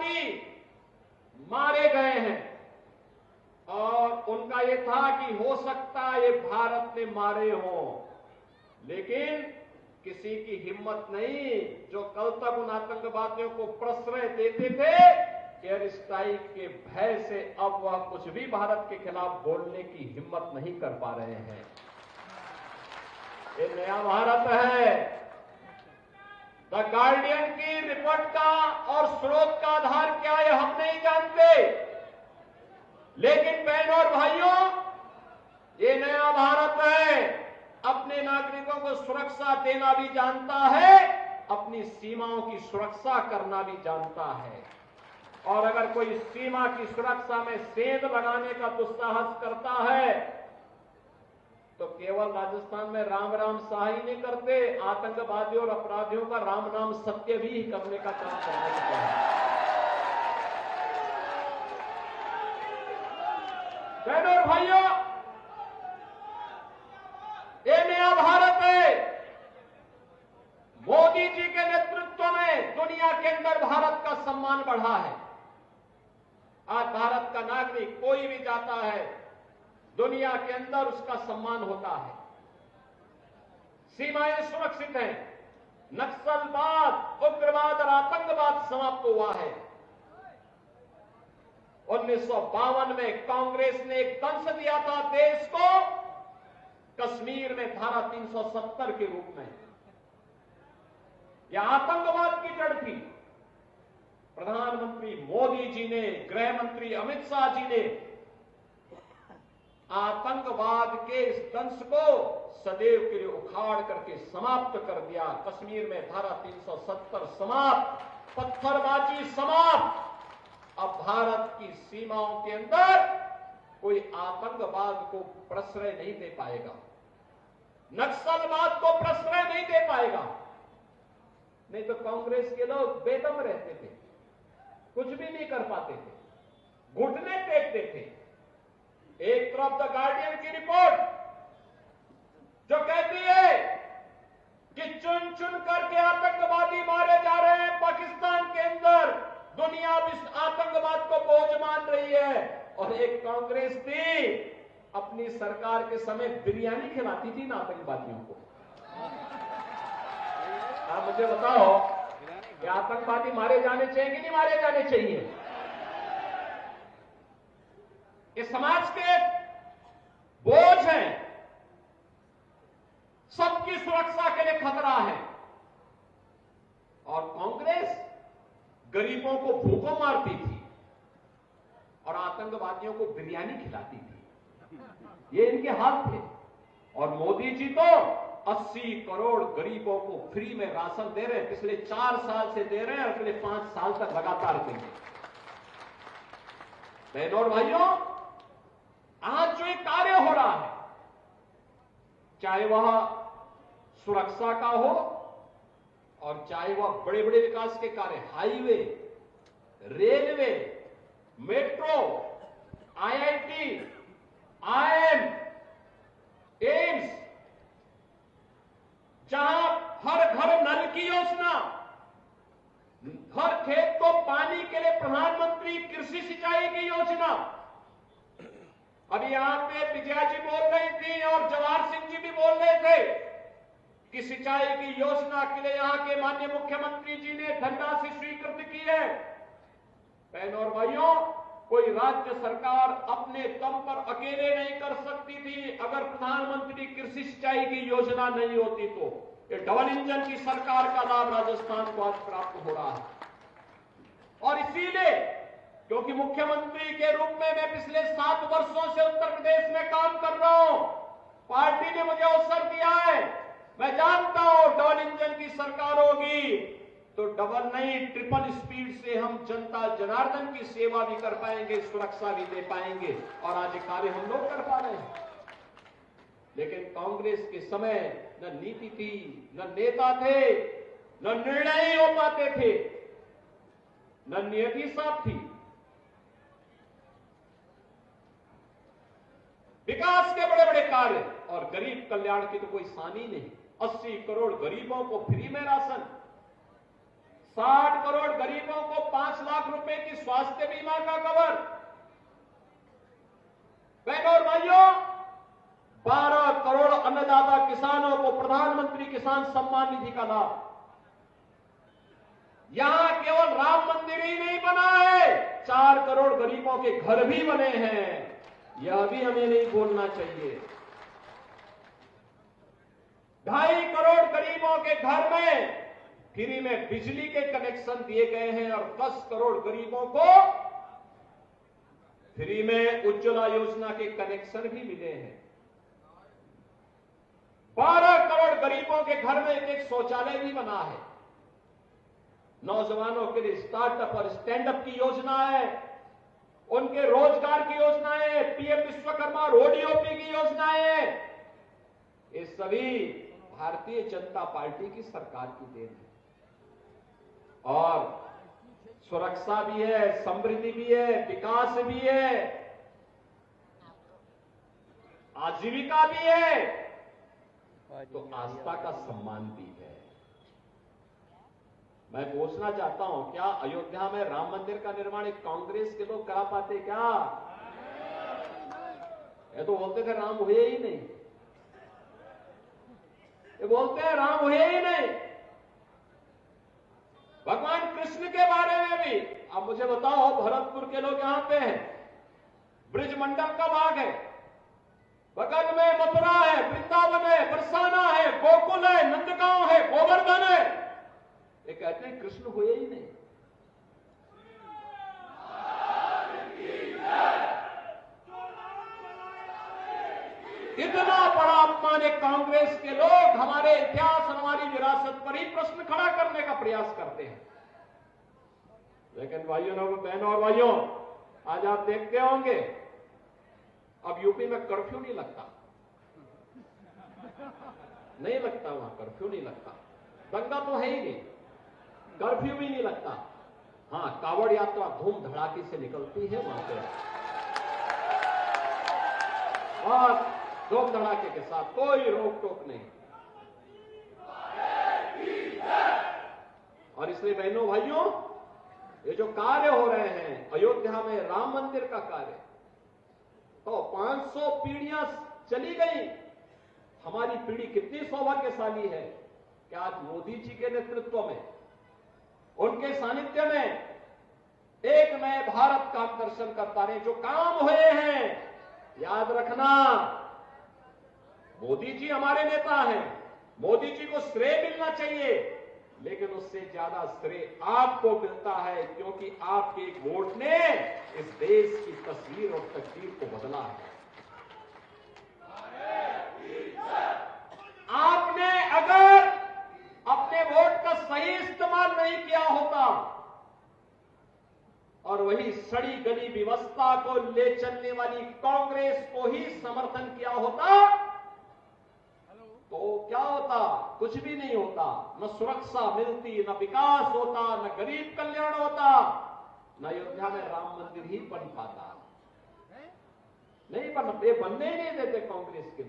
आतंकवादी मारे गए हैं और उनका ये था कि हो सकता है ये भारत ने मारे हों, लेकिन किसी की हिम्मत नहीं जो कल तक उन आतंकवादियों को प्रश्रय देते थे, एयर स्ट्राइक के भय से अब वह कुछ भी भारत के खिलाफ बोलने की हिम्मत नहीं कर पा रहे हैं। ये नया भारत है। द गार्डियन की रिपोर्ट का और स्रोत का आधार क्या है हम नहीं जानते, लेकिन बहनों और भाइयों, ये नया भारत है, अपने नागरिकों को सुरक्षा देना भी जानता है, अपनी सीमाओं की सुरक्षा करना भी जानता है। और अगर कोई सीमा की सुरक्षा में सेंध लगाने का दुस्साहस करता है तो केवल राजस्थान में राम राम शाह ही नहीं करते, आतंकवादियों और अपराधियों का राम नाम सत्य भी करने का काम करना चाहिए। बहनों और भाइयों, ये नया भारत है। मोदी जी के नेतृत्व में दुनिया के अंदर भारत का सम्मान बढ़ा है। आज भारत का नागरिक कोई भी जाता है, दुनिया के अंदर उसका सम्मान होता है। सीमाएं सुरक्षित हैं, नक्सलवाद, उग्रवाद और आतंकवाद समाप्त हुआ है। 1952 में कांग्रेस ने एक दंश दिया था देश को कश्मीर में धारा 370 के रूप में। यह आतंकवाद की जड़ थी। प्रधानमंत्री मोदी जी ने, गृह मंत्री अमित शाह जी ने आतंकवाद के इस दंश को सदैव के लिए उखाड़ करके समाप्त कर दिया। कश्मीर में धारा 370 समाप्त, पत्थरबाजी समाप्त। अब भारत की सीमाओं के अंदर कोई आतंकवाद को प्रश्रय नहीं दे पाएगा, नक्सलवाद को प्रश्रय नहीं दे पाएगा। नहीं तो कांग्रेस के लोग बेदम रहते थे, कुछ भी नहीं कर पाते थे, घुटने टेकते थे। एक तरफ द गार्डियन की रिपोर्ट जो कहती है कि चुन चुन करके आतंकवादी मारे जा रहे हैं पाकिस्तान के अंदर, दुनिया भी आतंकवाद को बोझ मान रही है। और एक कांग्रेस थी, अपनी सरकार के समय बिरयानी खिलाती थी ना आतंकवादियों को। आप मुझे बताओ कि आतंकवादी मारे जाने चाहिए कि नहीं मारे जाने चाहिए? ये समाज के बोझ हैं, सबकी सुरक्षा के लिए खतरा है। और कांग्रेस गरीबों को भूखों मारती थी और आतंकवादियों को बिरयानी खिलाती थी। ये इनके हाल थे। और मोदी जी तो 80 करोड़ गरीबों को फ्री में राशन दे रहे हैं, पिछले 4 साल से दे रहे हैं और अगले 5 साल तक लगातार देंगे। बहनों और भाइयों, आज जो एक कार्य हो रहा है, चाहे वह सुरक्षा का हो और चाहे वह बड़े बड़े विकास के कार्य, highway, railway, metro, IIT, IIM, AIIMS, जहां हर घर नल की योजना, हर खेत को पानी के लिए प्रधानमंत्री कृषि सिंचाई की योजना। अभी यहां पे विजया जी बोल रही थी और जवाहर सिंह जी भी बोल रहे थे कि सिंचाई की योजना के लिए यहां के माननीय मुख्यमंत्री जी ने धनराशि स्वीकृत की है। बहनों और भाइयों, कोई राज्य सरकार अपने दम पर अकेले नहीं कर सकती थी। अगर प्रधानमंत्री कृषि सिंचाई की योजना नहीं होती तो ये डबल इंजन की सरकार का लाभ राजस्थान को आज प्राप्त हो रहा है। और इसीलिए, क्योंकि मुख्यमंत्री के रूप में मैं पिछले 7 वर्षों से उत्तर प्रदेश में काम कर रहा हूं, पार्टी ने मुझे अवसर दिया है, मैं जानता हूं डबल इंजन की सरकार होगी तो डबल नहीं, ट्रिपल स्पीड से हम जनता जनार्दन की सेवा भी कर पाएंगे, सुरक्षा भी दे पाएंगे। और आज ये कार्य हम लोग कर पा रहे हैं। लेकिन कांग्रेस के समय न नीति थी, न नेता थे, न निर्णय हो पाते थे, न नियति साफ थी। विकास के बड़े बड़े कार्य और गरीब कल्याण की तो कोई शान ही नहीं। 80 करोड़ गरीबों को फ्री में राशन, 60 करोड़ गरीबों को 5 लाख रुपए की स्वास्थ्य बीमा का कवर। बहनों और भाइयों, 12 करोड़ अन्नदाता किसानों को प्रधानमंत्री किसान सम्मान निधि का लाभ। यहां केवल राम मंदिर ही नहीं बना है, 4 करोड़ गरीबों के घर भी बने हैं। यह भी हमें नहीं भूलना चाहिए। 2.5 करोड़ गरीबों के घर में फ्री में बिजली के कनेक्शन दिए गए हैं और 10 करोड़ गरीबों को फ्री में उज्ज्वला योजना के कनेक्शन भी मिले हैं। 12 करोड़ गरीबों के घर में एक शौचालय भी बना है। नौजवानों के लिए स्टार्टअप और स्टैंड अप की योजना है, उनके रोजगार की योजनाएं, पीएम विश्वकर्मा रोडीओपी की योजनाएं, ये सभी भारतीय जनता पार्टी की सरकार की देन है। और सुरक्षा भी है, समृद्धि भी है, विकास भी है, आजीविका भी है, तो आस्था का सम्मान भी है। मैं पूछना चाहता हूं, क्या अयोध्या में राम मंदिर का निर्माण एक कांग्रेस के लोग करा पाते क्या? ये तो बोलते थे राम हुए ही नहीं, ये बोलते हैं राम हुए ही नहीं। भगवान कृष्ण के बारे में भी अब मुझे बताओ, भरतपुर के लोग यहां पे हैं, ब्रिजमंडल का भाग है, बगल में मथुरा है, वृंदावन है, बरसाना है, गोकुल है, नंदगांव है, गोवर्धन है, ये कहते हैं कृष्ण हुए ही नहीं। इतना बड़ा अपमान है, कांग्रेस के लोग हमारे इतिहास और हमारी विरासत पर ही प्रश्न खड़ा करने का प्रयास करते हैं। लेकिन भाइयों और बहनों और भाइयों, आज आप देखते होंगे अब यूपी में कर्फ्यू नहीं लगता, नहीं लगता, वहां कर्फ्यू नहीं लगता, दंगा तो है ही नहीं, कर्फ्यू भी नहीं लगता। हां, कावड़ यात्रा धूम धड़ाके से निकलती है वहां पे, और धूम धड़ाके के साथ, कोई रोक टोक नहीं। और इसलिए बहनों भाइयों, ये जो कार्य हो रहे हैं अयोध्या में राम मंदिर का कार्य, तो 500 पीढ़ियां चली गई, हमारी पीढ़ी कितनी सौभाग्यशाली है कि आज मोदी जी के नेतृत्व में, उनके सानिध्य में एक नए भारत का दर्शन कर पा रहे हैं। जो काम हुए हैं, याद रखना, मोदी जी हमारे नेता हैं, मोदी जी को श्रेय मिलना चाहिए, लेकिन उससे ज्यादा श्रेय आपको मिलता है, क्योंकि आपके एक वोट ने इस देश की तस्वीर और तकदीर को बदला है। आपने अगर अपने वोट का सही इस्तेमाल नहीं किया होता और वही सड़ी गली व्यवस्था को ले चलने वाली कांग्रेस को ही समर्थन किया होता, तो क्या होता? कुछ भी नहीं होता। न सुरक्षा मिलती, न विकास होता, न गरीब कल्याण होता, न अयोध्या में राम मंदिर ही बन पाता। नहीं बनने ही नहीं देते कांग्रेस के।